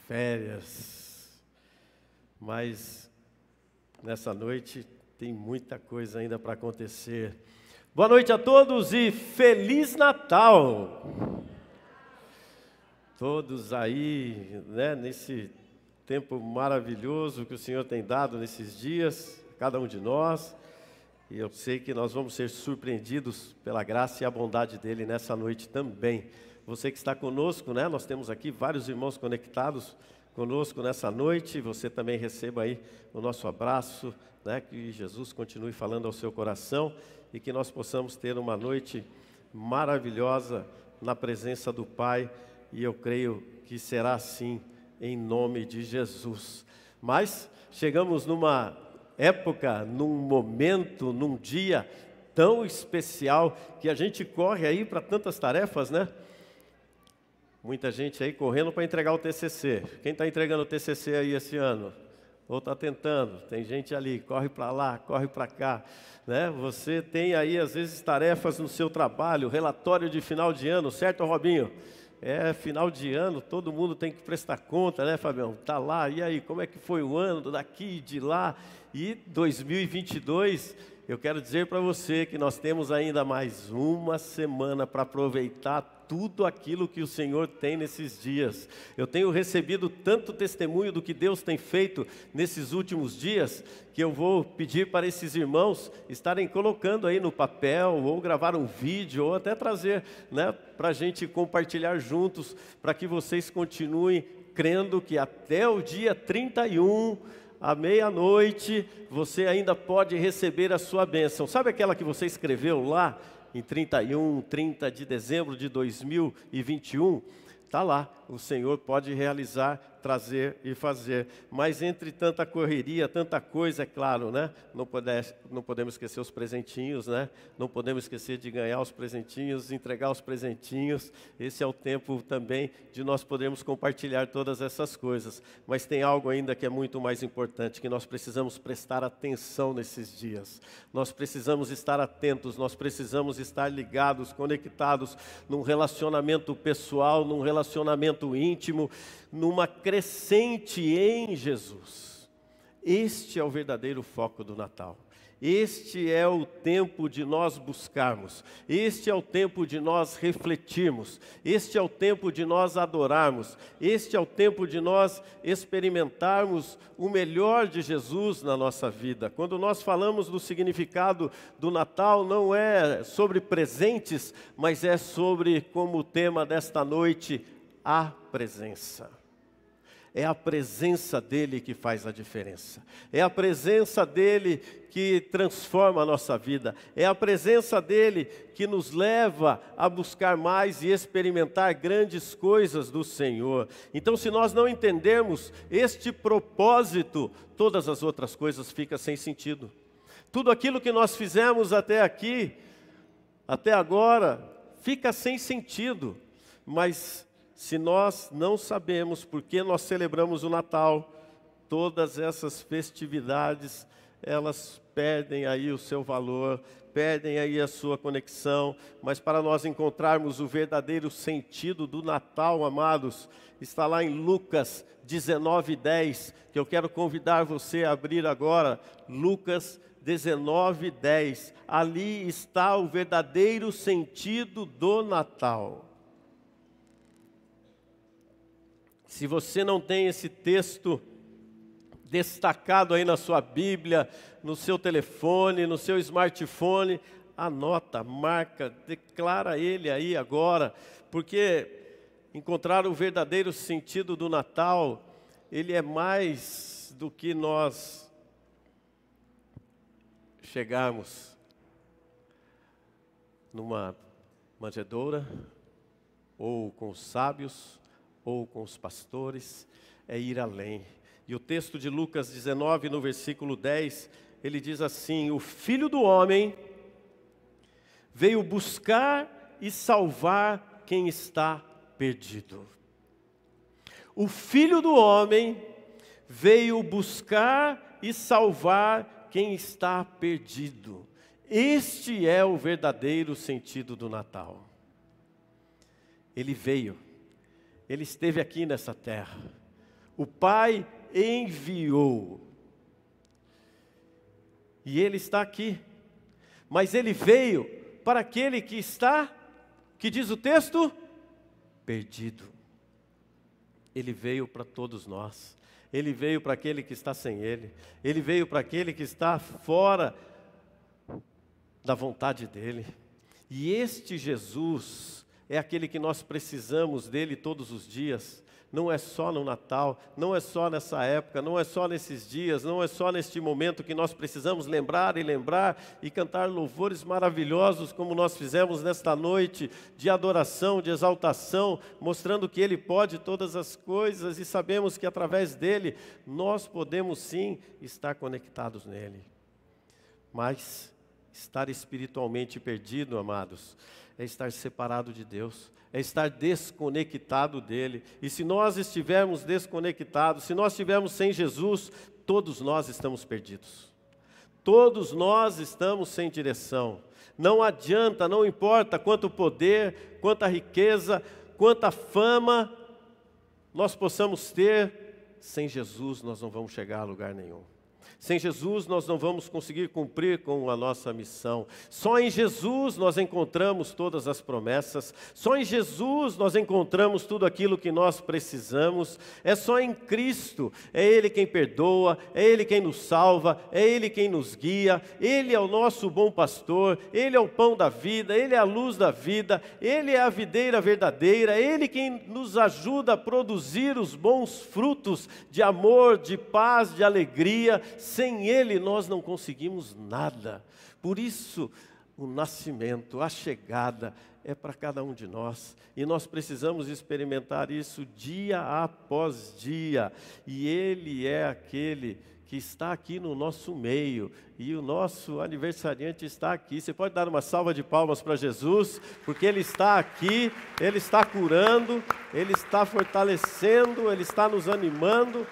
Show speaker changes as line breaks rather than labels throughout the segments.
férias, mas nessa noite tem muita coisa ainda para acontecer. Boa noite a todos e Feliz Natal! Todos aí, né, nesse tempo maravilhoso que o Senhor tem dado nesses dias, cada um de nós, e eu sei que nós vamos ser surpreendidos pela graça e a bondade dEle nessa noite também. Você que está conosco, né, nós temos aqui vários irmãos conectados conosco nessa noite, você também receba aí o nosso abraço, né, que Jesus continue falando ao seu coração e que nós possamos ter uma noite maravilhosa na presença do Pai, e eu creio que será assim em nome de Jesus. Mas chegamos numa época, num momento, num dia tão especial que a gente corre aí para tantas tarefas, né? Muita gente aí correndo para entregar o TCC. Quem está entregando o TCC aí esse ano? Ou está tentando? Tem gente ali, corre para lá, corre para cá, né? Você tem aí às vezes tarefas no seu trabalho, relatório de final de ano, certo, Robinho? É final de ano, todo mundo tem que prestar conta, né, Fabião? Tá lá, e aí, como é que foi o ano daqui e de lá? E 2022, eu quero dizer para você que nós temos ainda mais uma semana para aproveitar tudo aquilo que o Senhor tem nesses dias. Eu tenho recebido tanto testemunho do que Deus tem feito nesses últimos dias, que eu vou pedir para esses irmãos estarem colocando aí no papel, ou gravar um vídeo, ou até trazer, né, para a gente compartilhar juntos, para que vocês continuem crendo que até o dia 31, à meia-noite, você ainda pode receber a sua bênção. Sabe aquela que você escreveu lá em 30 de dezembro de 2021? Está lá, o Senhor pode realizar, trazer e fazer. Mas entre tanta correria, tanta coisa, é claro, né? Não podemos esquecer os presentinhos, né? Não podemos esquecer de ganhar os presentinhos, entregar os presentinhos. Esse é o tempo também de nós podermos compartilhar todas essas coisas. Mas tem algo ainda que é muito mais importante, que nós precisamos prestar atenção nesses dias. Nós precisamos estar atentos, nós precisamos estar ligados, conectados num relacionamento pessoal, num relacionamento íntimo, numa crescente em Jesus. Este é o verdadeiro foco do Natal. Este é o tempo de nós buscarmos. Este é o tempo de nós refletirmos. Este é o tempo de nós adorarmos. Este é o tempo de nós experimentarmos o melhor de Jesus na nossa vida. Quando nós falamos do significado do Natal, não é sobre presentes, mas é sobre, como o tema desta noite, a presença. É a presença dEle que faz a diferença. É a presença dEle que transforma a nossa vida. É a presença dEle que nos leva a buscar mais e experimentar grandes coisas do Senhor. Então, se nós não entendermos este propósito, todas as outras coisas ficam sem sentido. Tudo aquilo que nós fizemos até aqui, até agora, fica sem sentido. Mas se nós não sabemos por que nós celebramos o Natal, todas essas festividades, elas perdem aí o seu valor, perdem aí a sua conexão. Mas para nós encontrarmos o verdadeiro sentido do Natal, amados, está lá em Lucas 19:10, que eu quero convidar você a abrir agora. Lucas 19:10, ali está o verdadeiro sentido do Natal. Se você não tem esse texto destacado aí na sua Bíblia, no seu telefone, no seu smartphone, anota, marca, declara ele aí agora, porque encontrar o verdadeiro sentido do Natal, ele é mais do que nós chegarmos numa manjedoura, ou com os sábios, ou com os pastores, é ir além. E o texto de Lucas 19, no versículo 10, ele diz assim: o Filho do Homem veio buscar e salvar quem está perdido. O Filho do Homem veio buscar e salvar quem está perdido. Este é o verdadeiro sentido do Natal. Ele veio. Ele esteve aqui nessa terra. O Pai enviou. E Ele está aqui. Mas Ele veio para aquele que está, que diz o texto, perdido. Ele veio para todos nós. Ele veio para aquele que está sem Ele. Ele veio para aquele que está fora da vontade dEle. E este Jesus é aquele que nós precisamos dEle todos os dias. Não é só no Natal, não é só nessa época, não é só nesses dias, não é só neste momento que nós precisamos lembrar e cantar louvores maravilhosos como nós fizemos nesta noite de adoração, de exaltação, mostrando que Ele pode todas as coisas e sabemos que através dEle nós podemos sim estar conectados nele. Mas estar espiritualmente perdido, amados, é estar separado de Deus, é estar desconectado dEle. E se nós estivermos desconectados, se nós estivermos sem Jesus, todos nós estamos perdidos. Todos nós estamos sem direção. Não adianta, não importa quanto poder, quanta riqueza, quanta fama nós possamos ter, sem Jesus nós não vamos chegar a lugar nenhum. Sem Jesus nós não vamos conseguir cumprir com a nossa missão. Só em Jesus nós encontramos todas as promessas. Só em Jesus nós encontramos tudo aquilo que nós precisamos. É só em Cristo. É Ele quem perdoa, é Ele quem nos salva, é Ele quem nos guia. Ele é o nosso bom pastor, Ele é o pão da vida, Ele é a luz da vida, Ele é a videira verdadeira, é Ele quem nos ajuda a produzir os bons frutos de amor, de paz, de alegria. Sem Ele nós não conseguimos nada. Por isso, o nascimento, a chegada é para cada um de nós. E nós precisamos experimentar isso dia após dia. E Ele é aquele que está aqui no nosso meio. E o nosso aniversariante está aqui. Você pode dar uma salva de palmas para Jesus, porque Ele está aqui, Ele está curando, Ele está fortalecendo, Ele está nos animando.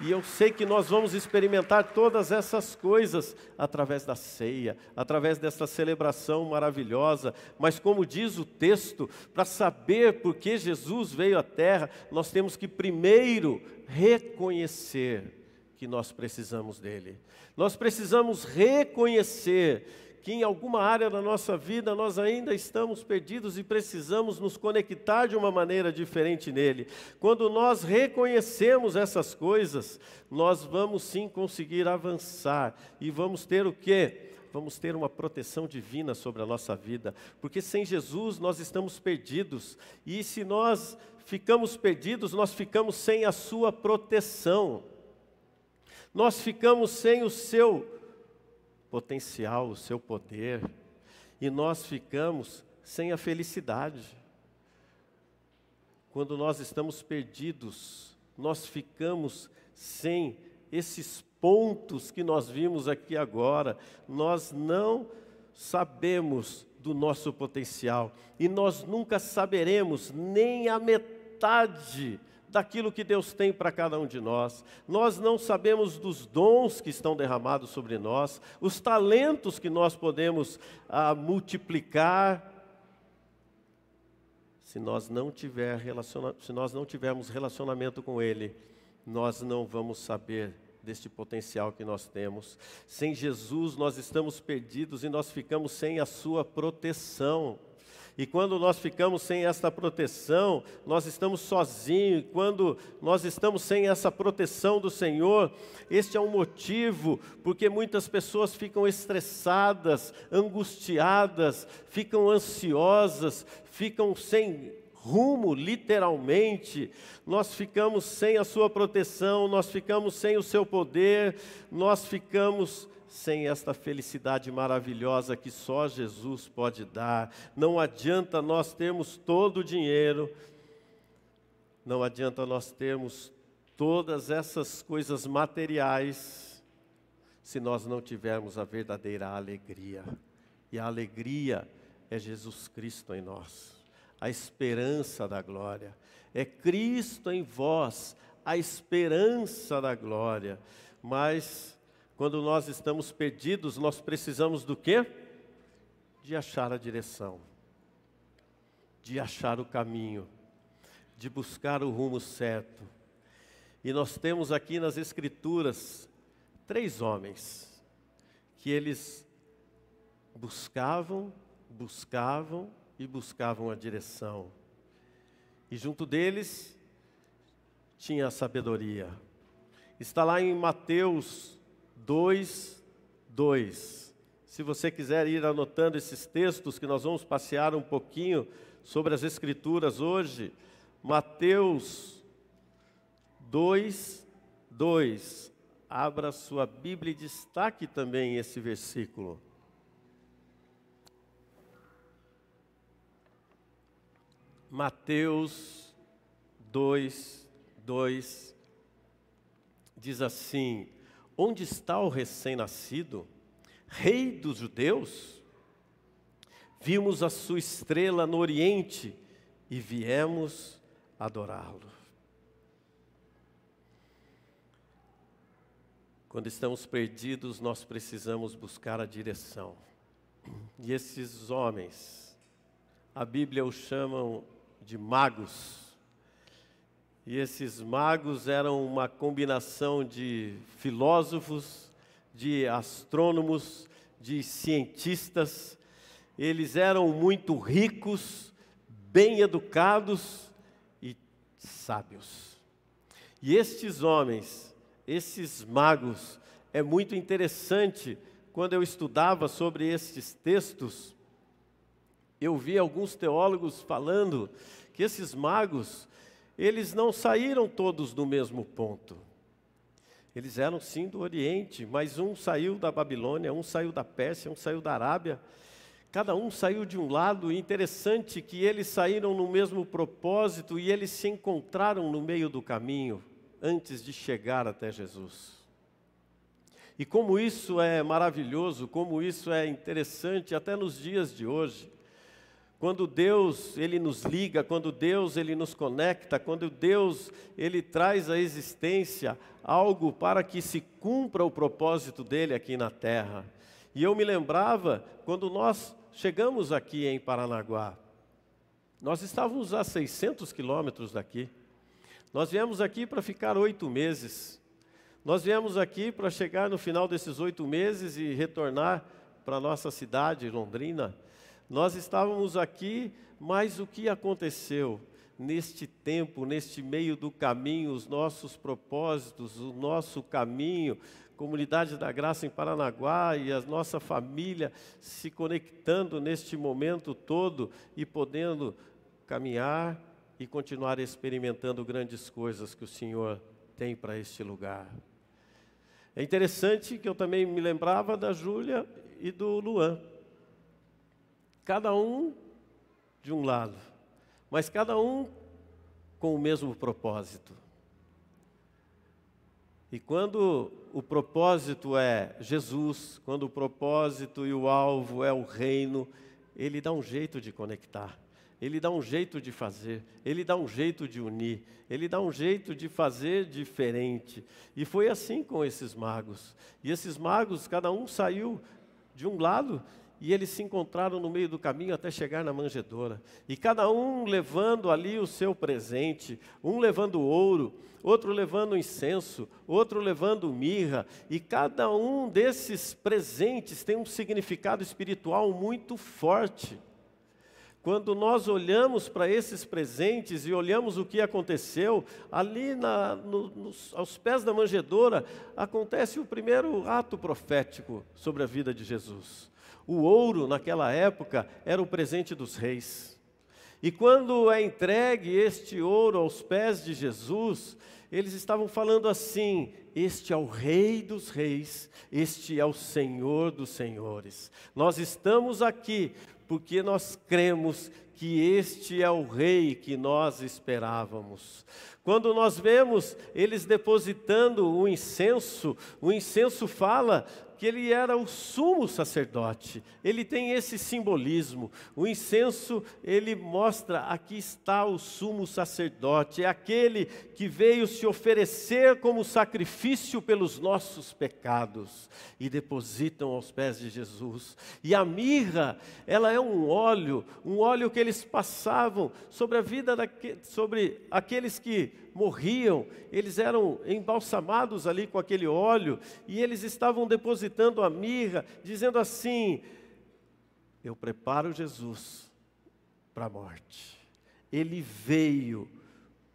E eu sei que nós vamos experimentar todas essas coisas através da ceia, através dessa celebração maravilhosa. Mas como diz o texto, para saber por que Jesus veio à terra, nós temos que primeiro reconhecer que nós precisamos dele. Nós precisamos reconhecer que em alguma área da nossa vida nós ainda estamos perdidos e precisamos nos conectar de uma maneira diferente nele. Quando nós reconhecemos essas coisas, nós vamos sim conseguir avançar e vamos ter o quê? Vamos ter uma proteção divina sobre a nossa vida, porque sem Jesus nós estamos perdidos, e se nós ficamos perdidos, nós ficamos sem a sua proteção, nós ficamos sem o seu potencial, o seu poder, e nós ficamos sem a felicidade. Quando nós estamos perdidos, nós ficamos sem esses pontos que nós vimos aqui agora, nós não sabemos do nosso potencial, e nós nunca saberemos nem a metade daquilo que Deus tem para cada um de nós. Nós não sabemos dos dons que estão derramados sobre nós, os talentos que nós podemos multiplicar. Se nós não tivermos relacionamento com Ele, nós não vamos saber deste potencial que nós temos. Sem Jesus nós estamos perdidos e nós ficamos sem a sua proteção. E quando nós ficamos sem esta proteção, nós estamos sozinhos. Quando nós estamos sem essa proteção do Senhor, este é um motivo porque muitas pessoas ficam estressadas, angustiadas, ficam ansiosas, ficam sem rumo, literalmente. Nós ficamos sem a sua proteção, nós ficamos sem o seu poder, nós ficamos sem esta felicidade maravilhosa que só Jesus pode dar. Não adianta nós termos todo o dinheiro, não adianta nós termos todas essas coisas materiais, se nós não tivermos a verdadeira alegria. E a alegria é Jesus Cristo em nós, a esperança da glória. É Cristo em vós, a esperança da glória. Mas quando nós estamos perdidos, nós precisamos do quê? De achar a direção, de achar o caminho, de buscar o rumo certo. E nós temos aqui nas Escrituras 3 homens que eles buscavam e buscavam a direção. E junto deles tinha a sabedoria. Está lá em Mateus 2:2. Se você quiser ir anotando esses textos, que nós vamos passear um pouquinho sobre as Escrituras hoje. Mateus 2:2. Abra sua Bíblia e destaque também esse versículo. Mateus 2:2 diz assim: onde está o recém-nascido, rei dos judeus? Vimos a sua estrela no Oriente e viemos adorá-lo. Quando estamos perdidos, nós precisamos buscar a direção. E esses homens, a Bíblia os chamam de magos. E esses magos eram uma combinação de filósofos, de astrônomos, de cientistas. Eles eram muito ricos, bem educados e sábios. E estes homens, esses magos, é muito interessante. Quando eu estudava sobre estes textos, eu vi alguns teólogos falando que esses magos, eles não saíram todos do mesmo ponto. Eles eram sim do Oriente, mas um saiu da Babilônia, um saiu da Pérsia, um saiu da Arábia. Cada um saiu de um lado, e interessante que eles saíram no mesmo propósito e eles se encontraram no meio do caminho, antes de chegar até Jesus. E como isso é maravilhoso, como isso é interessante, até nos dias de hoje. Quando Deus, Ele nos liga, quando Deus, Ele nos conecta, quando Deus, Ele traz à existência algo para que se cumpra o propósito dEle aqui na terra. E eu me lembrava, quando nós chegamos aqui em Paranaguá, nós estávamos a 600 quilômetros daqui. Nós viemos aqui para ficar 8 meses. Nós viemos aqui para chegar no final desses 8 meses e retornar para a nossa cidade, Londrina. Nós estávamos aqui, mas o que aconteceu neste tempo, neste meio do caminho, os nossos propósitos, o nosso caminho, Comunidade da Graça em Paranaguá e a nossa família se conectando neste momento todo e podendo caminhar e continuar experimentando grandes coisas que o Senhor tem para este lugar. É interessante que eu também me lembrava da Júlia e do Luan. Cada um de um lado, mas cada um com o mesmo propósito. E quando o propósito é Jesus, quando o propósito e o alvo é o reino, Ele dá um jeito de conectar, Ele dá um jeito de fazer, Ele dá um jeito de unir, Ele dá um jeito de fazer diferente. E foi assim com esses magos. E esses magos, cada um saiu de um lado, e eles se encontraram no meio do caminho até chegar na manjedoura. E cada um levando ali o seu presente, um levando ouro, outro levando incenso, outro levando mirra. E cada um desses presentes tem um significado espiritual muito forte. Quando nós olhamos para esses presentes e olhamos o que aconteceu, ali aos pés da manjedoura, acontece o primeiro ato profético sobre a vida de Jesus. O ouro, naquela época, era o presente dos reis. E quando é entregue este ouro aos pés de Jesus, eles estavam falando assim: este é o Rei dos Reis, este é o Senhor dos Senhores. Nós estamos aqui porque nós cremos que este é o Rei que nós esperávamos. Quando nós vemos eles depositando o incenso fala que ele era o sumo sacerdote. Ele tem esse simbolismo. O incenso, ele mostra, aqui está o sumo sacerdote. É aquele que veio se oferecer como sacrifício pelos nossos pecados. E depositam aos pés de Jesus. E a mirra, ela é um óleo que ele eles passavam sobre a vida sobre aqueles que morriam, eles eram embalsamados ali com aquele óleo, e eles estavam depositando a mirra, dizendo assim: eu preparo Jesus para a morte. Ele veio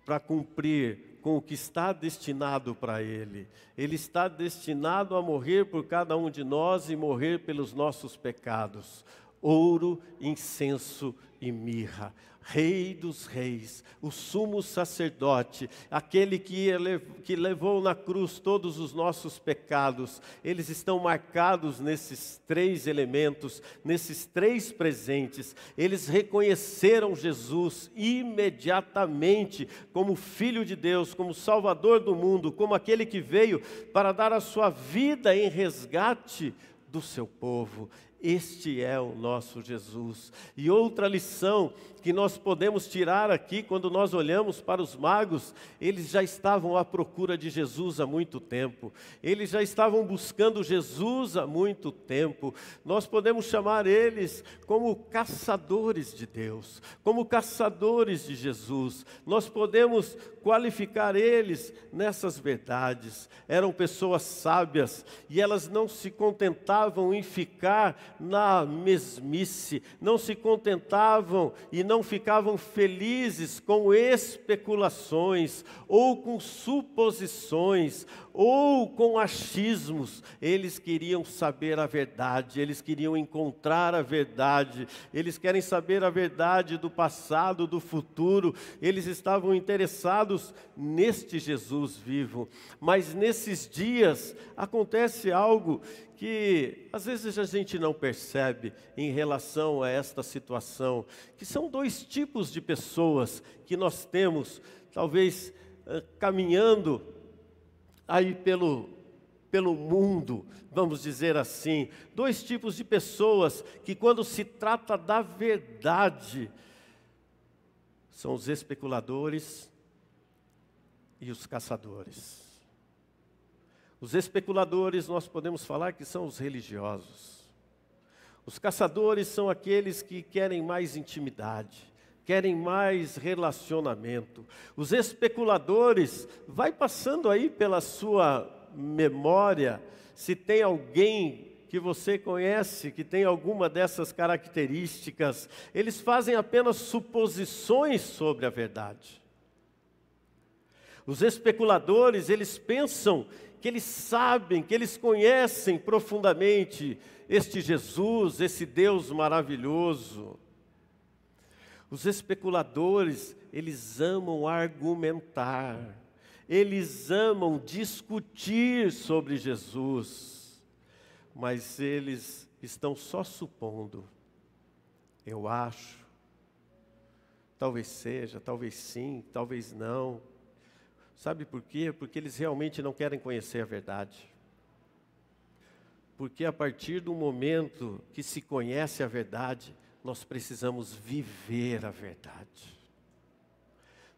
para cumprir com o que está destinado para Ele. Ele está destinado a morrer por cada um de nós e morrer pelos nossos pecados. Ouro, incenso e mirra. Rei dos reis, o sumo sacerdote, aquele que levou na cruz todos os nossos pecados, eles estão marcados nesses 3 elementos, nesses 3 presentes. Eles reconheceram Jesus imediatamente como Filho de Deus, como Salvador do mundo, como aquele que veio para dar a sua vida em resgate do seu povo. Este é o nosso Jesus. E outra lição que nós podemos tirar aqui, quando nós olhamos para os magos, eles já estavam à procura de Jesus há muito tempo. Eles já estavam buscando Jesus há muito tempo. Nós podemos chamar eles como caçadores de Deus, como caçadores de Jesus. Nós podemos qualificar eles nessas verdades. Eram pessoas sábias e elas não se contentavam em ficar na mesmice, não se contentavam e não ficavam felizes com especulações, ou com suposições, ou com achismos. Eles queriam saber a verdade, eles queriam encontrar a verdade, eles querem saber a verdade do passado, do futuro. Eles estavam interessados neste Jesus vivo. Mas nesses dias acontece algo que às vezes a gente não percebe em relação a esta situação, que são 2 tipos de pessoas que nós temos, talvez caminhando aí pelo mundo, vamos dizer assim. 2 tipos de pessoas que, quando se trata da verdade, são os especuladores e os caçadores. Os especuladores, nós podemos falar que são os religiosos. Os caçadores são aqueles que querem mais intimidade, querem mais relacionamento. Os especuladores, vai passando aí pela sua memória, se tem alguém que você conhece, que tem alguma dessas características. Eles fazem apenas suposições sobre a verdade. Os especuladores, eles pensam que eles sabem, que eles conhecem profundamente este Jesus, esse Deus maravilhoso. Os especuladores, eles amam argumentar, eles amam discutir sobre Jesus, mas eles estão só supondo. Eu acho, talvez seja, talvez sim, talvez não. Sabe por quê? Porque eles realmente não querem conhecer a verdade. Porque a partir do momento que se conhece a verdade, nós precisamos viver a verdade.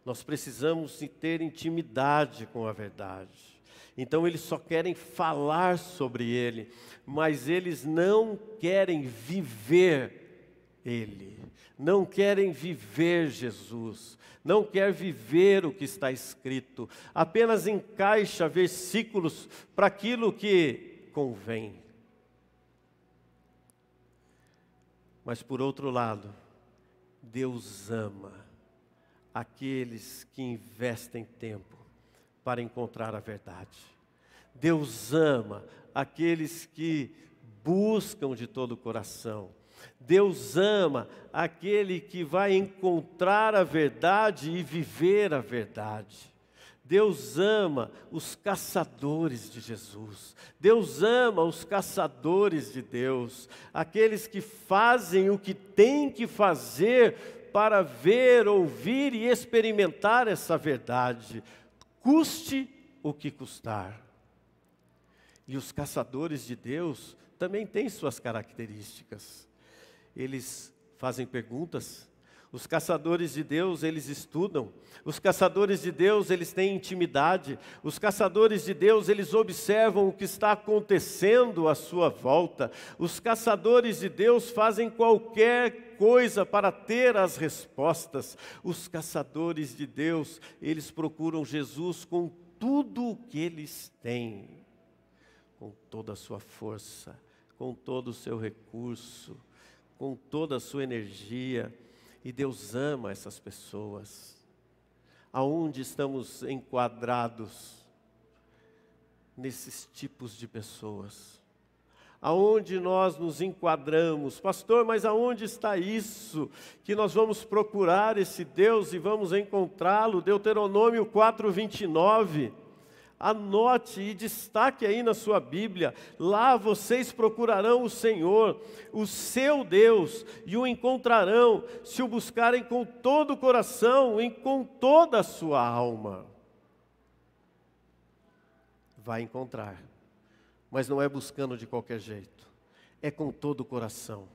Nós precisamos ter intimidade com a verdade. Então eles só querem falar sobre Ele, mas eles não querem viver Ele. Não querem viver Jesus, não quer viver o que está escrito, apenas encaixa versículos para aquilo que convém. Mas por outro lado, Deus ama aqueles que investem tempo para encontrar a verdade. Deus ama aqueles que buscam de todo o coração. Deus ama aquele que vai encontrar a verdade e viver a verdade. Deus ama os caçadores de Jesus. Deus ama os caçadores de Deus. Aqueles que fazem o que têm que fazer para ver, ouvir e experimentar essa verdade, custe o que custar. E os caçadores de Deus também têm suas características. Eles fazem perguntas. Os caçadores de Deus, eles estudam. Os caçadores de Deus, eles têm intimidade. Os caçadores de Deus, eles observam o que está acontecendo à sua volta. Os caçadores de Deus fazem qualquer coisa para ter as respostas. Os caçadores de Deus, eles procuram Jesus com tudo o que eles têm, com toda a sua força, com todo o seu recurso, com toda a sua energia. E Deus ama essas pessoas. Aonde estamos enquadrados nesses tipos de pessoas? Aonde nós nos enquadramos? Pastor, mas aonde está isso? Que nós vamos procurar esse Deus e vamos encontrá-lo. Deuteronômio 4:29. Anote e destaque aí na sua Bíblia. Lá vocês procurarão o Senhor, o seu Deus, e o encontrarão, se o buscarem com todo o coração e com toda a sua alma. Vai encontrar, mas não é buscando de qualquer jeito, é com todo o coração,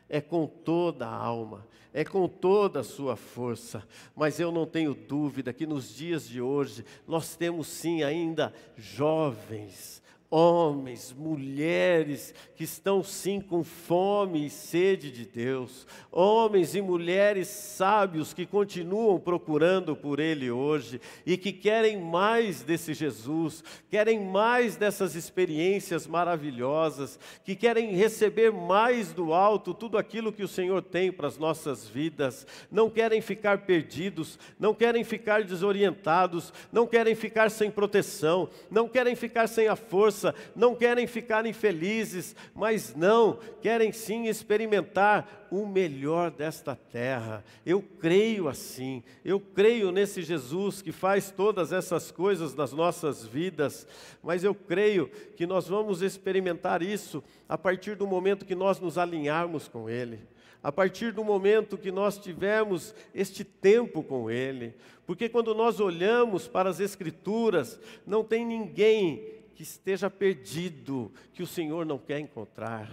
é com toda a alma, é com toda a sua força. Mas eu não tenho dúvida que nos dias de hoje, nós temos sim ainda jovens, homens, mulheres, que estão sim com fome e sede de Deus. Homens e mulheres sábios que continuam procurando por Ele hoje e que querem mais desse Jesus, querem mais dessas experiências maravilhosas, que querem receber mais do alto tudo aquilo que o Senhor tem para as nossas vidas. Não querem ficar perdidos, não querem ficar desorientados, não querem ficar sem proteção, não querem ficar sem a força, não querem ficar infelizes, mas não, querem sim experimentar o melhor desta terra. Eu creio assim, eu creio nesse Jesus que faz todas essas coisas nas nossas vidas, mas eu creio que nós vamos experimentar isso a partir do momento que nós nos alinharmos com Ele. A partir do momento que nós tivermos este tempo com Ele, porque quando nós olhamos para as Escrituras, não tem ninguém que esteja perdido, que o Senhor não quer encontrar.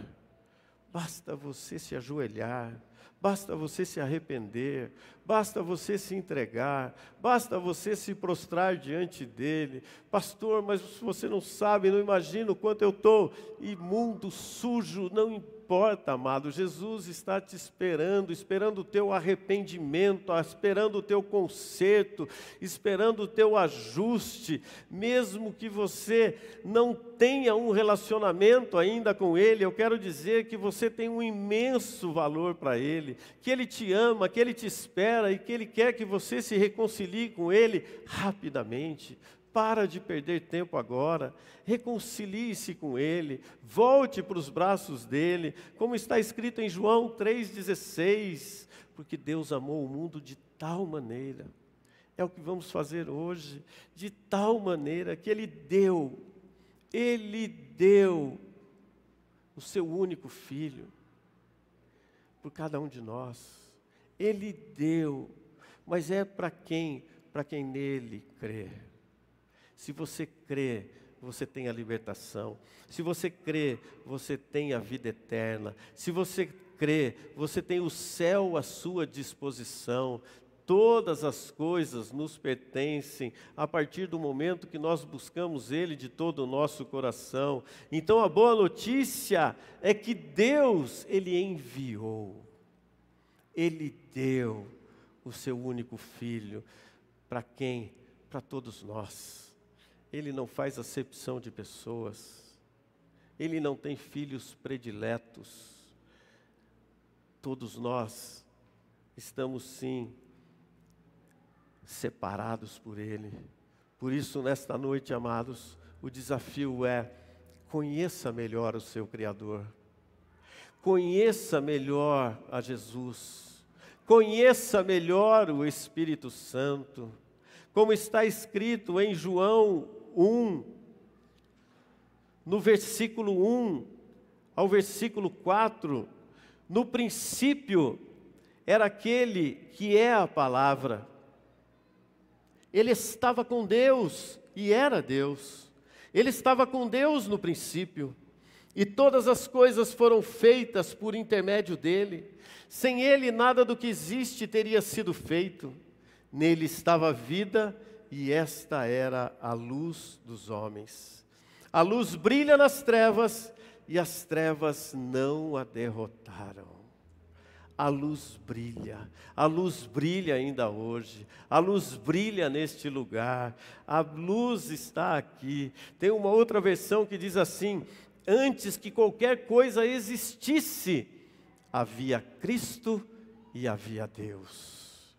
Basta você se ajoelhar, basta você se arrepender, basta você se entregar, basta você se prostrar diante dEle. Pastor, mas você não sabe, não imagina o quanto eu estou imundo, sujo. Não importa, amado, Jesus está te esperando, esperando o teu arrependimento, esperando o teu conserto, esperando o teu ajuste. Mesmo que você não tenha um relacionamento ainda com Ele, eu quero dizer que você tem um imenso valor para Ele, que Ele te ama, que Ele te espera e que Ele quer que você se reconcilie com Ele rapidamente. Para de perder tempo agora, reconcilie-se com Ele, volte para os braços dEle, como está escrito em João 3,16, porque Deus amou o mundo de tal maneira, é o que vamos fazer hoje, de tal maneira que Ele deu o seu único Filho, por cada um de nós. Ele deu, mas é para quem? Para quem nele crê. Se você crê, você tem a libertação. Se você crê, você tem a vida eterna. Se você crê, você tem o céu à sua disposição. Todas as coisas nos pertencem a partir do momento que nós buscamos Ele de todo o nosso coração. Então a boa notícia é que Deus, Ele enviou. Ele deu o seu único Filho. Para quem? Para todos nós. Ele não faz acepção de pessoas. Ele não tem filhos prediletos. Todos nós estamos sim separados por Ele. Por isso, nesta noite, amados, o desafio é: conheça melhor o seu Criador. Conheça melhor a Jesus. Conheça melhor o Espírito Santo. Como está escrito em João 1, no versículo 1 ao versículo 4, no princípio era aquele que é a palavra. Ele estava com Deus e era Deus. Ele estava com Deus no princípio. E todas as coisas foram feitas por intermédio dele. Sem ele, nada do que existe teria sido feito. Nele estava a vida, e esta era a luz dos homens. A luz brilha nas trevas, e as trevas não a derrotaram. A luz brilha ainda hoje, a luz brilha neste lugar, a luz está aqui. Tem uma outra versão que diz assim: antes que qualquer coisa existisse, havia Cristo e havia Deus.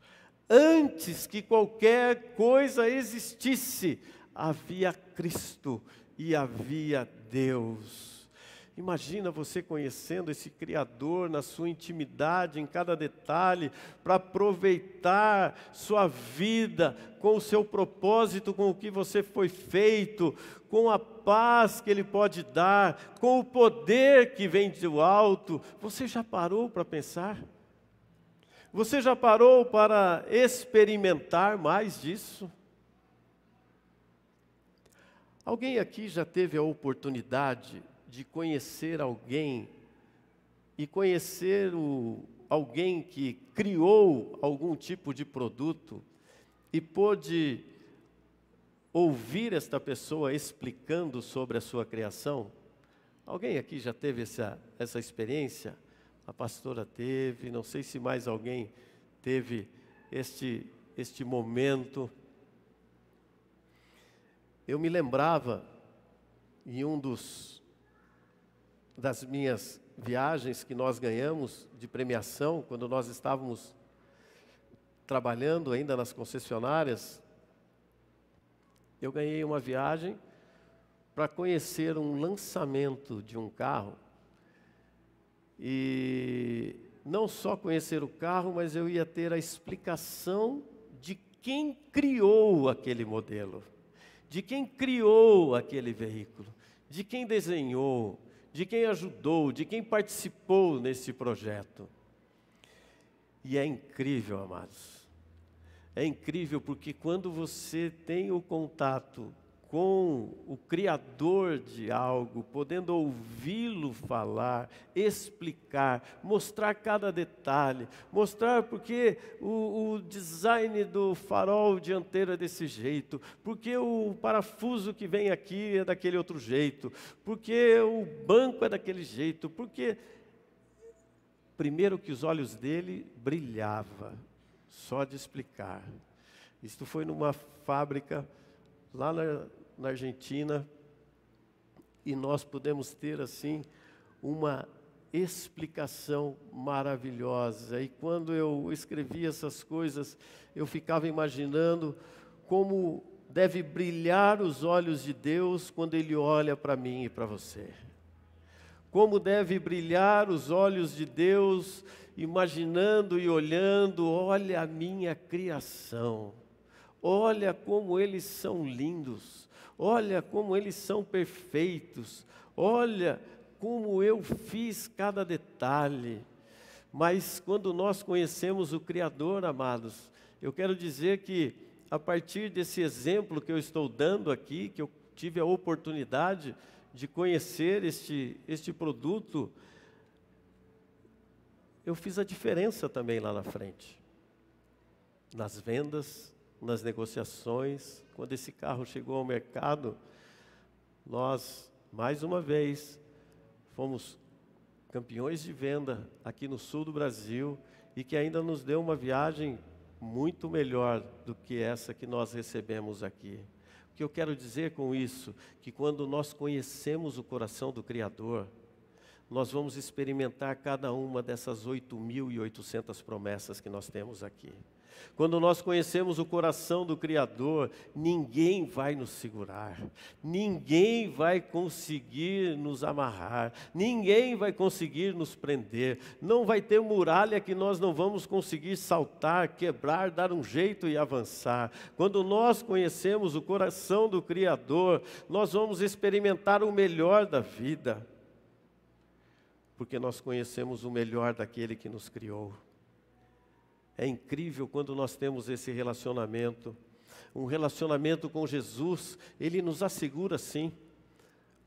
Antes que qualquer coisa existisse, havia Cristo e havia Deus. Imagina você conhecendo esse Criador na sua intimidade, em cada detalhe, para aproveitar sua vida com o seu propósito, com o que você foi feito, com a paz que Ele pode dar, com o poder que vem do alto. Você já parou para pensar? Você já parou para experimentar mais disso? Alguém aqui já teve a oportunidade de conhecer alguém e conhecer alguém que criou algum tipo de produto e pôde ouvir esta pessoa explicando sobre a sua criação? Alguém aqui já teve essa experiência? A pastora teve, não sei se mais alguém teve este momento. Eu me lembrava em das minhas viagens que nós ganhamos de premiação, quando nós estávamos trabalhando ainda nas concessionárias, eu ganhei uma viagem para conhecer um lançamento de um carro. E não só conhecer o carro, mas eu ia ter a explicação de quem criou aquele modelo, de quem criou aquele veículo, de quem desenhou, de quem ajudou, de quem participou nesse projeto. E é incrível, amados. É incrível porque quando você tem o contato com o Criador de algo, podendo ouvi-lo falar, explicar, mostrar cada detalhe, mostrar porque o design do farol dianteiro é desse jeito, porque o parafuso que vem aqui é daquele outro jeito, porque o banco é daquele jeito, porque primeiro que os olhos dele brilhavam, só de explicar. Isto foi numa fábrica lá na Argentina, e nós pudemos ter assim uma explicação maravilhosa. E quando eu escrevi essas coisas, eu ficava imaginando como deve brilhar os olhos de Deus quando Ele olha para mim e para você. Como deve brilhar os olhos de Deus, imaginando e olhando: olha a minha criação, olha como eles são lindos, olha como eles são perfeitos, olha como eu fiz cada detalhe. Mas quando nós conhecemos o Criador, amados, eu quero dizer que a partir desse exemplo que eu estou dando aqui, que eu tive a oportunidade de conhecer este produto, eu fiz a diferença também lá na frente, nas vendas, nas negociações. Quando esse carro chegou ao mercado, nós, mais uma vez, fomos campeões de venda aqui no sul do Brasil, e que ainda nos deu uma viagem muito melhor do que essa que nós recebemos aqui. O que eu quero dizer com isso? Que quando nós conhecemos o coração do Criador, nós vamos experimentar cada uma dessas 8.800 promessas que nós temos aqui. Quando nós conhecemos o coração do Criador, ninguém vai nos segurar, ninguém vai conseguir nos amarrar, ninguém vai conseguir nos prender, não vai ter muralha que nós não vamos conseguir saltar, quebrar, dar um jeito e avançar. Quando nós conhecemos o coração do Criador, nós vamos experimentar o melhor da vida, porque nós conhecemos o melhor daquele que nos criou. É incrível quando nós temos esse relacionamento, um relacionamento com Jesus. Ele nos assegura sim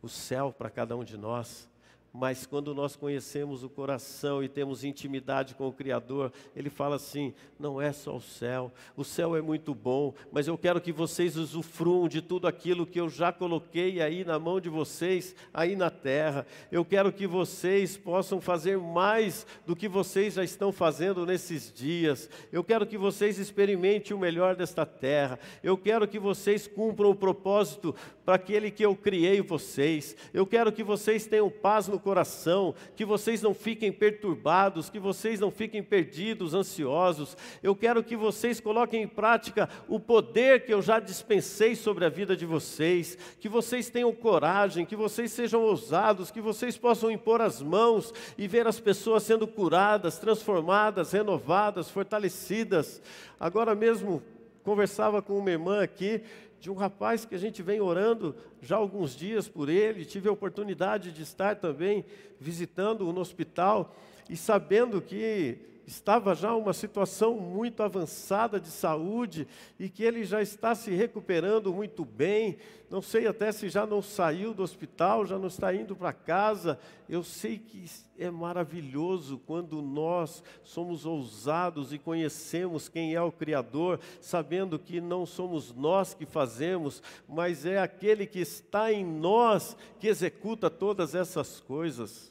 o céu para cada um de nós. Mas quando nós conhecemos o coração e temos intimidade com o Criador, Ele fala assim, não é só o céu é muito bom, mas eu quero que vocês usufruam de tudo aquilo que eu já coloquei aí na mão de vocês, aí na terra. Eu quero que vocês possam fazer mais do que vocês já estão fazendo nesses dias. Eu quero que vocês experimentem o melhor desta terra. Eu quero que vocês cumpram o propósito para aquele que eu criei vocês. Eu quero que vocês tenham paz no coração, que vocês não fiquem perturbados, que vocês não fiquem perdidos, ansiosos. Eu quero que vocês coloquem em prática o poder que eu já dispensei sobre a vida de vocês, que vocês tenham coragem, que vocês sejam ousados, que vocês possam impor as mãos e ver as pessoas sendo curadas, transformadas, renovadas, fortalecidas. Agora mesmo, conversava com uma irmã aqui, de um rapaz que a gente vem orando já há alguns dias por ele, tive a oportunidade de estar também visitando-o no hospital e sabendo que estava já uma situação muito avançada de saúde e que ele já está se recuperando muito bem. Não sei até se já não saiu do hospital, já não está indo para casa. Eu sei que é maravilhoso quando nós somos ousados e conhecemos quem é o Criador, sabendo que não somos nós que fazemos, mas é aquele que está em nós que executa todas essas coisas.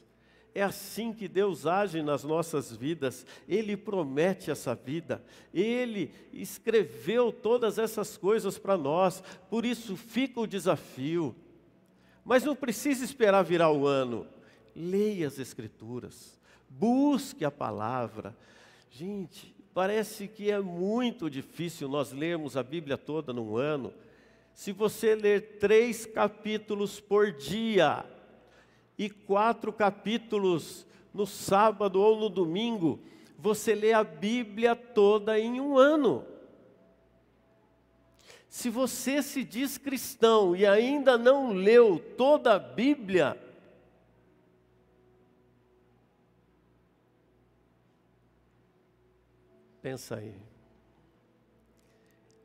É assim que Deus age nas nossas vidas. Ele promete essa vida. Ele escreveu todas essas coisas para nós. Por isso fica o desafio. Mas não precisa esperar virar o ano. Leia as Escrituras. Busque a palavra. Gente, parece que é muito difícil nós lermos a Bíblia toda num ano. Se você ler 3 capítulos por dia e 4 capítulos no sábado ou no domingo, você lê a Bíblia toda em um ano. Se você se diz cristão e ainda não leu toda a Bíblia, pensa aí.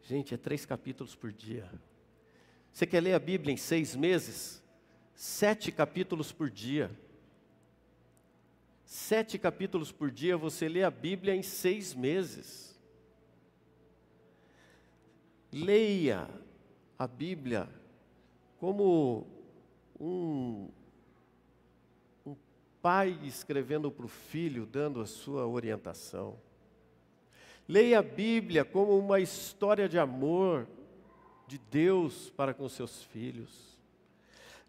Gente, é 3 capítulos por dia. Você quer ler a Bíblia em 6 meses? 7 capítulos por dia. 7 capítulos por dia, você lê a Bíblia em 6 meses. Leia a Bíblia como um pai escrevendo para o filho, dando a sua orientação. Leia a Bíblia como uma história de amor de Deus para com seus filhos.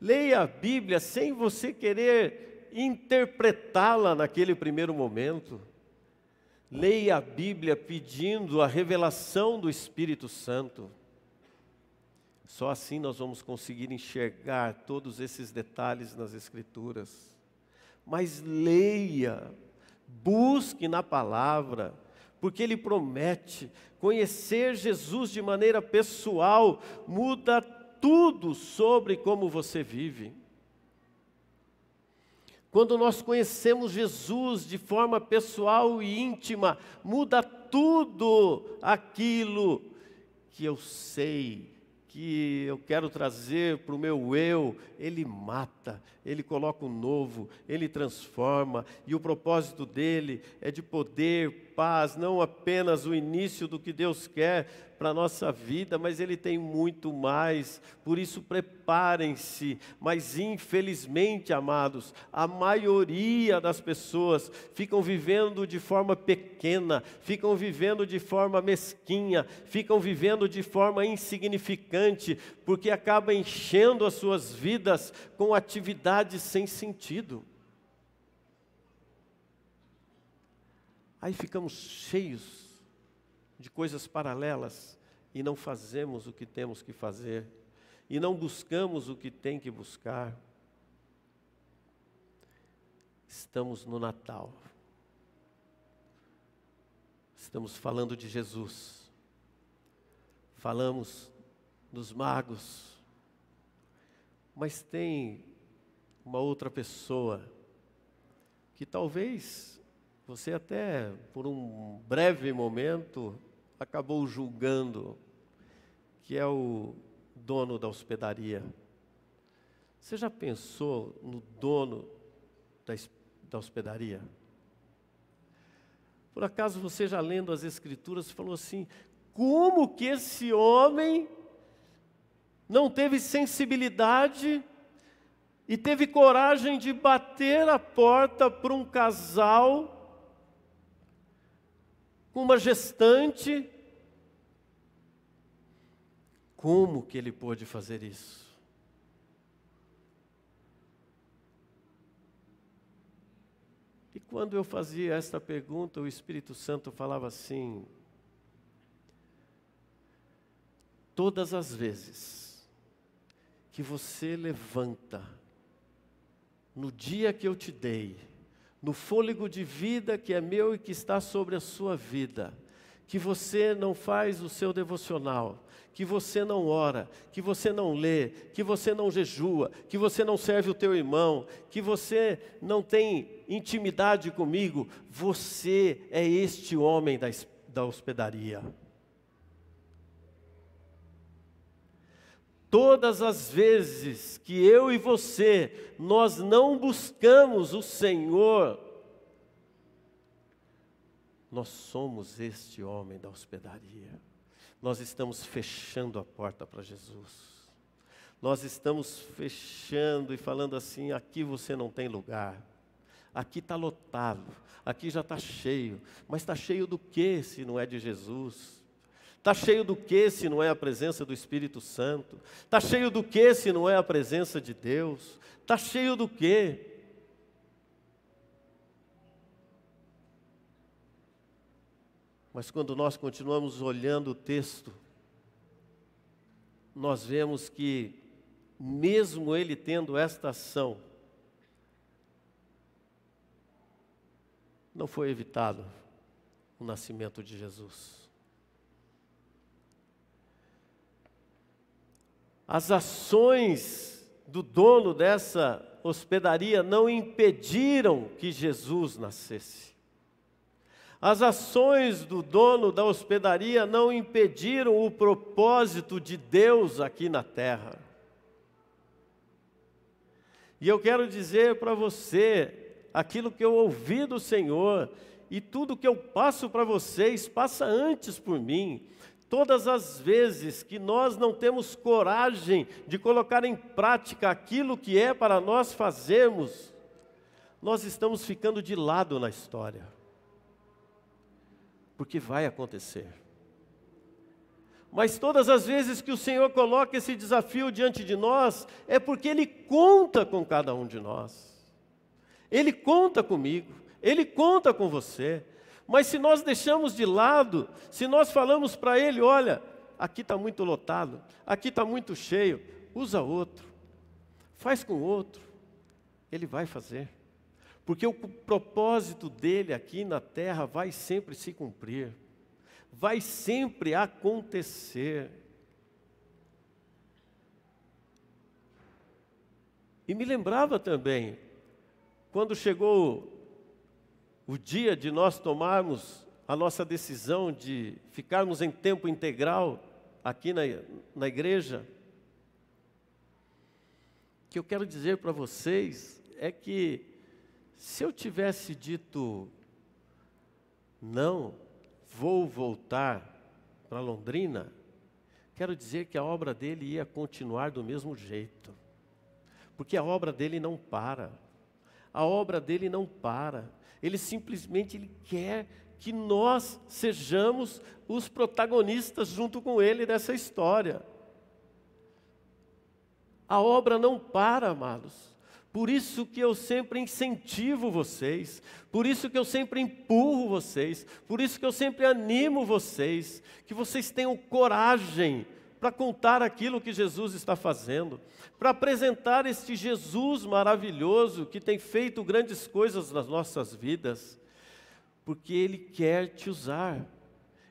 Leia a Bíblia sem você querer interpretá-la naquele primeiro momento. Leia a Bíblia pedindo a revelação do Espírito Santo. Só assim nós vamos conseguir enxergar todos esses detalhes nas Escrituras. Mas leia, busque na palavra, porque Ele promete. Conhecer Jesus de maneira pessoal muda tudo sobre como você vive. Quando nós conhecemos Jesus de forma pessoal e íntima, muda tudo aquilo que eu sei, que eu quero trazer para o meu eu. Ele mata, Ele coloca o novo, Ele transforma, e o propósito dele é de poder, paz, não apenas o início do que Deus quer para a nossa vida, mas Ele tem muito mais. Por isso preparem-se. Mas infelizmente, amados, a maioria das pessoas ficam vivendo de forma pequena, ficam vivendo de forma mesquinha, ficam vivendo de forma insignificante, porque acaba enchendo as suas vidas com atividades sem sentido. Aí ficamos cheios de coisas paralelas e não fazemos o que temos que fazer, e não buscamos o que tem que buscar. Estamos no Natal. Estamos falando de Jesus. Falamos dos magos. Mas tem uma outra pessoa que talvez você até por um breve momento acabou julgando, que é o dono da hospedaria. Você já pensou no dono da hospedaria? Por acaso você já lendo as Escrituras falou assim, como que esse homem não teve sensibilidade e teve coragem de bater a porta para um casal com uma gestante? Como que ele pôde fazer isso? E quando eu fazia esta pergunta, o Espírito Santo falava assim, todas as vezes que você levanta, no dia que eu te dei, no fôlego de vida que é meu e que está sobre a sua vida, que você não faz o seu devocional, que você não ora, que você não lê, que você não jejua, que você não serve o teu irmão, que você não tem intimidade comigo, você é este homem da hospedaria. Todas as vezes que eu e você, nós não buscamos o Senhor, nós somos este homem da hospedaria. Nós estamos fechando a porta para Jesus. Nós estamos fechando e falando assim, aqui você não tem lugar. Aqui está lotado, aqui já está cheio. Mas está cheio do que se não é de Jesus? Está cheio do que se não é a presença do Espírito Santo? Está cheio do que se não é a presença de Deus? Está cheio do que? Mas quando nós continuamos olhando o texto, nós vemos que, mesmo ele tendo esta ação, não foi evitado o nascimento de Jesus. As ações do dono dessa hospedaria não impediram que Jesus nascesse. As ações do dono da hospedaria não impediram o propósito de Deus aqui na terra. E eu quero dizer para você, aquilo que eu ouvi do Senhor, e tudo que eu passo para vocês, passa antes por mim. Todas as vezes que nós não temos coragem de colocar em prática aquilo que é para nós fazermos, nós estamos ficando de lado na história. Porque vai acontecer. Mas todas as vezes que o Senhor coloca esse desafio diante de nós, é porque Ele conta com cada um de nós. Ele conta comigo, Ele conta com você. Mas se nós deixamos de lado, se nós falamos para Ele, olha, aqui está muito lotado, aqui está muito cheio, usa outro, faz com outro, Ele vai fazer. Porque o propósito dele aqui na terra vai sempre se cumprir, vai sempre acontecer. E me lembrava também, quando chegou o dia de nós tomarmos a nossa decisão de ficarmos em tempo integral aqui na igreja, o que eu quero dizer para vocês é que, se eu tivesse dito, não, vou voltar para Londrina, quero dizer que a obra dele ia continuar do mesmo jeito. Porque a obra dele não para. A obra dele não para. Ele simplesmente quer que nós sejamos os protagonistas junto com ele dessa história. A obra não para, amados. Por isso que eu sempre incentivo vocês, por isso que eu sempre empurro vocês, por isso que eu sempre animo vocês, que vocês tenham coragem para contar aquilo que Jesus está fazendo, para apresentar este Jesus maravilhoso que tem feito grandes coisas nas nossas vidas, porque Ele quer te usar,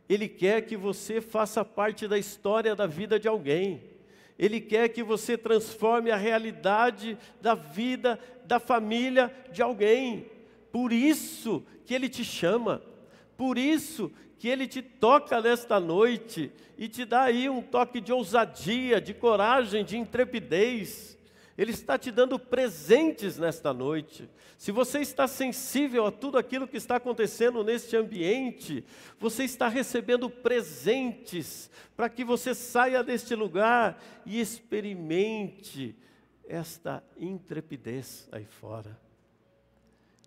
Ele quer que você faça parte da história da vida de alguém. Ele quer que você transforme a realidade da vida, da família de alguém. Por isso que Ele te chama, por isso que Ele te toca nesta noite e te dá aí um toque de ousadia, de coragem, de intrepidez, Ele está te dando presentes nesta noite. Se você está sensível a tudo aquilo que está acontecendo neste ambiente, você está recebendo presentes para que você saia deste lugar e experimente esta intrepidez aí fora.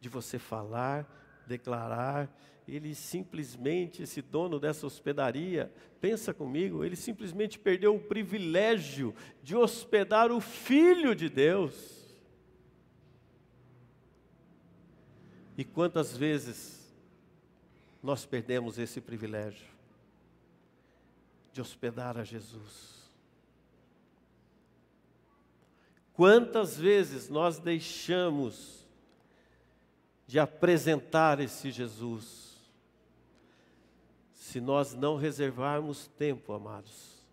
De você falar, declarar. Ele simplesmente, esse dono dessa hospedaria, pensa comigo, ele simplesmente perdeu o privilégio de hospedar o Filho de Deus. E quantas vezes nós perdemos esse privilégio de hospedar a Jesus? Quantas vezes nós deixamos de apresentar esse Jesus, se nós não reservarmos tempo, amados,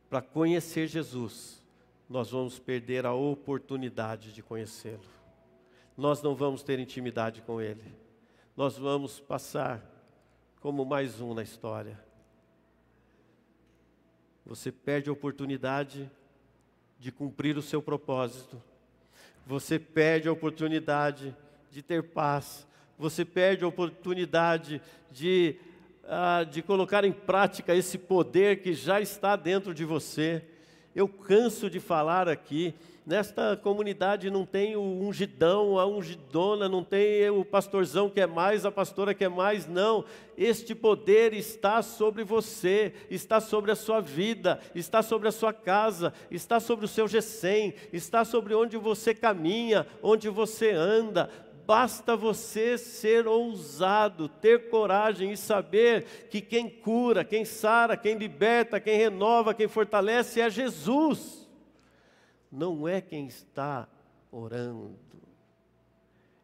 para conhecer Jesus, nós vamos perder a oportunidade de conhecê-lo. Nós não vamos ter intimidade com Ele. Nós vamos passar como mais um na história. Você perde a oportunidade de cumprir o seu propósito. Você perde a oportunidade de ter paz. Você perde a oportunidade de colocar em prática esse poder que já está dentro de você. Eu canso de falar aqui, nesta comunidade não tem o ungidão, a ungidona, não tem o pastorzão que é mais, a pastora que é mais, não. Este poder está sobre você, está sobre a sua vida, está sobre a sua casa, está sobre o seu G100, está sobre onde você caminha, onde você anda. Basta você ser ousado, ter coragem e saber que quem cura, quem sara, quem liberta, quem renova, quem fortalece é Jesus. Não é quem está orando,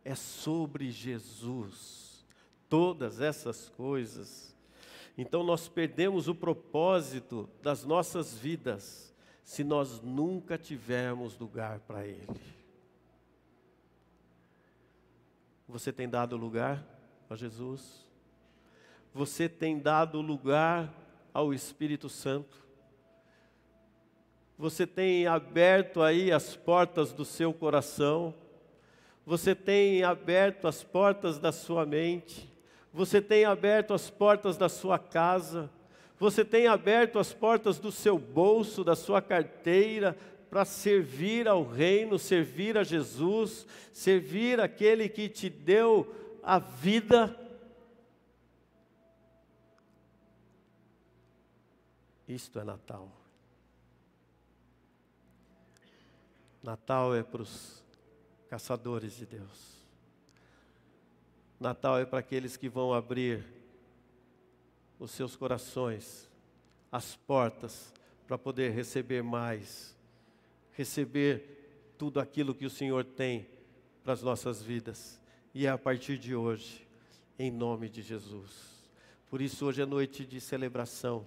é sobre Jesus. Todas essas coisas. Então nós perdemos o propósito das nossas vidas se nós nunca tivermos lugar para Ele. Você tem dado lugar a Jesus? Você tem dado lugar ao Espírito Santo? Você tem aberto aí as portas do seu coração? Você tem aberto as portas da sua mente? Você tem aberto as portas da sua casa? Você tem aberto as portas do seu bolso, da sua carteira, para servir ao reino, servir a Jesus, servir aquele que te deu a vida? Isto é Natal. Natal é para os caçadores de Deus. Natal é para aqueles que vão abrir os seus corações, as portas, para poder receber mais, receber tudo aquilo que o Senhor tem para as nossas vidas. E é a partir de hoje, em nome de Jesus. Por isso hoje é noite de celebração,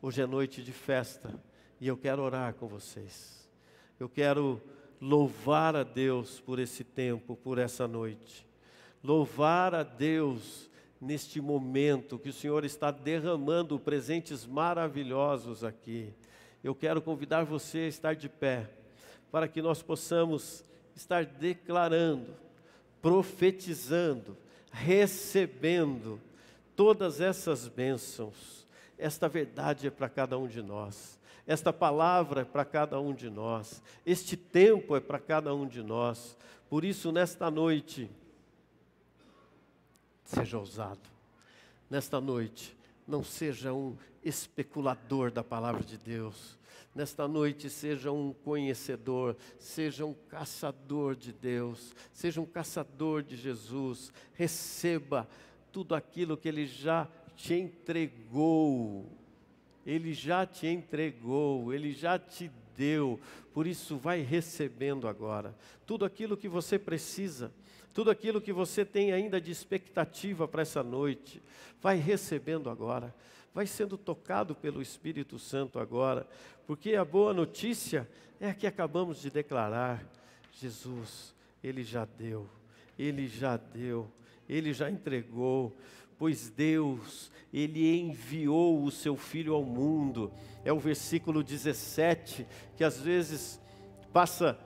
hoje é noite de festa, e eu quero orar com vocês. Eu quero louvar a Deus por esse tempo, por essa noite. Louvar a Deus neste momento que o Senhor está derramando presentes maravilhosos aqui. Eu quero convidar você a estar de pé, para que nós possamos estar declarando, profetizando, recebendo todas essas bênçãos. Esta verdade é para cada um de nós. Esta palavra é para cada um de nós. Este tempo é para cada um de nós. Por isso, nesta noite, seja ousado. Nesta noite, não seja um especulador da palavra de Deus. Nesta noite, seja um conhecedor, seja um caçador de Deus, seja um caçador de Jesus. Receba tudo aquilo que Ele já te entregou. Ele já te entregou, Ele já te deu. Por isso, vai recebendo agora tudo aquilo que você precisa, tudo aquilo que você tem ainda de expectativa para essa noite. Vai recebendo agora, vai sendo tocado pelo Espírito Santo agora, porque a boa notícia é a que acabamos de declarar. Jesus, Ele já deu, Ele já deu, Ele já entregou. Pois Deus, Ele enviou o seu Filho ao mundo. É o versículo 17, que às vezes passa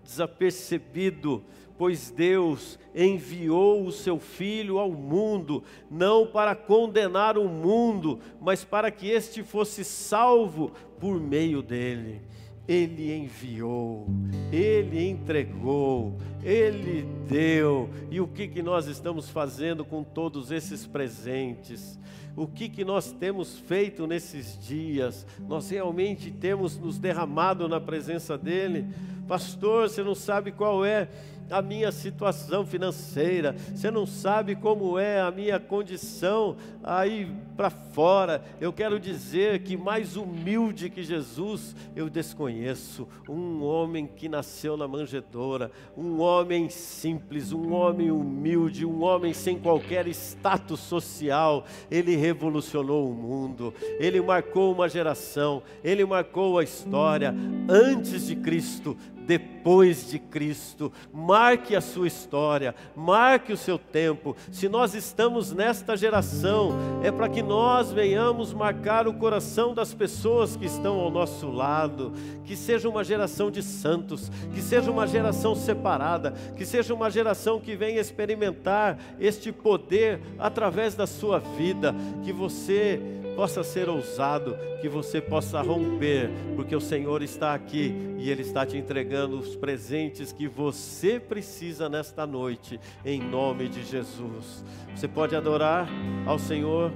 desapercebido, pois Deus enviou o seu Filho ao mundo, não para condenar o mundo, mas para que este fosse salvo por meio dele. Ele enviou, Ele entregou, Ele deu. E o que nós estamos fazendo com todos esses presentes? O que nós temos feito nesses dias? Nós realmente temos nos derramado na presença dEle? Pastor, você não sabe qual é a minha situação financeira, você não sabe como é a minha condição aí para fora. Eu quero dizer que mais humilde que Jesus eu desconheço. Um homem que nasceu na manjedoura, um homem simples, um homem humilde, um homem sem qualquer status social. Ele revolucionou o mundo, ele marcou uma geração, ele marcou a história. Antes de Cristo, depois de Cristo, marque a sua história, marque o seu tempo. Se nós estamos nesta geração, é para que nós venhamos marcar o coração das pessoas que estão ao nosso lado, que seja uma geração de santos, que seja uma geração separada, que seja uma geração que venha experimentar este poder através da sua vida, que você possa ser ousado, que você possa romper, porque o Senhor está aqui e Ele está te entregando os presentes que você precisa nesta noite, em nome de Jesus. Você pode adorar ao Senhor,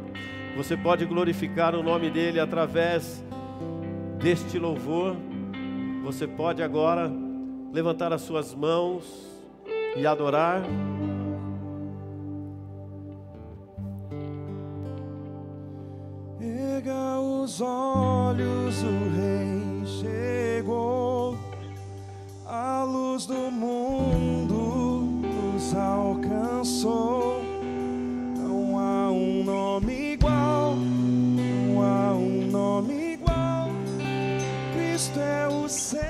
você pode glorificar o nome dEle através deste louvor. Você pode agora levantar as suas mãos e adorar.
Erga os olhos, o Rei chegou, a luz do mundo nos alcançou. Não há um nome igual, não há um nome igual. Cristo é o Senhor.